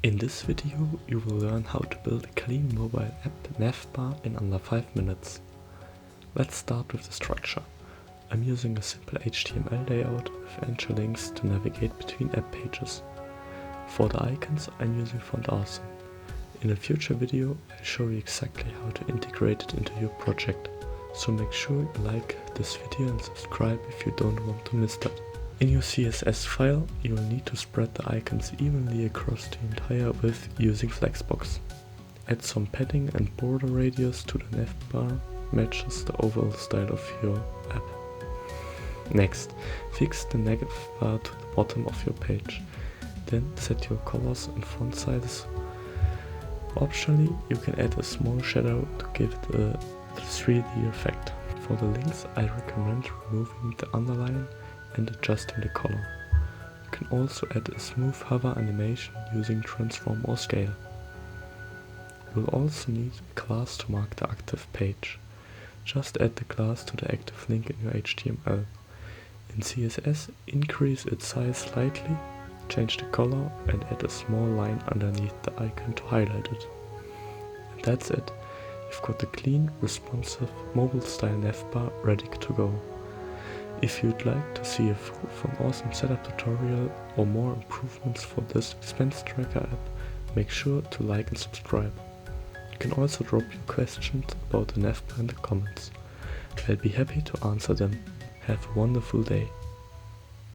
In this video you will learn how to build a clean mobile app Navbar in under 5 minutes. Let's start with the structure. I'm using a simple HTML layout with entry links to navigate between app pages. For the icons I'm using frontend. In a future video I'll show you exactly how to integrate it into your project, so make sure you like this video and subscribe if you don't want to miss that. In your CSS file you will need to spread the icons evenly across the entire width using Flexbox. Add some padding and border radius to the navbar matches the overall style of your app. Next, fix the navbar to the bottom of your page. Then set your colors and font sizes. Optionally, you can add a small shadow to give it a 3D effect. For the links, I recommend removing the underline and adjusting the color. You can also add a smooth hover animation using transform or scale. You will also need a class to mark the active page. Just add the class to the active link in your HTML. In CSS, increase its size slightly, change the color and add a small line underneath the icon to highlight it. And that's it. You've got a clean, responsive, mobile-style navbar ready to go. If you'd like to see a full fun awesome setup tutorial or more improvements for this expense tracker app, make sure to like and subscribe. You can also drop your questions about the navbar in the comments. I'll be happy to answer them. Have a wonderful day.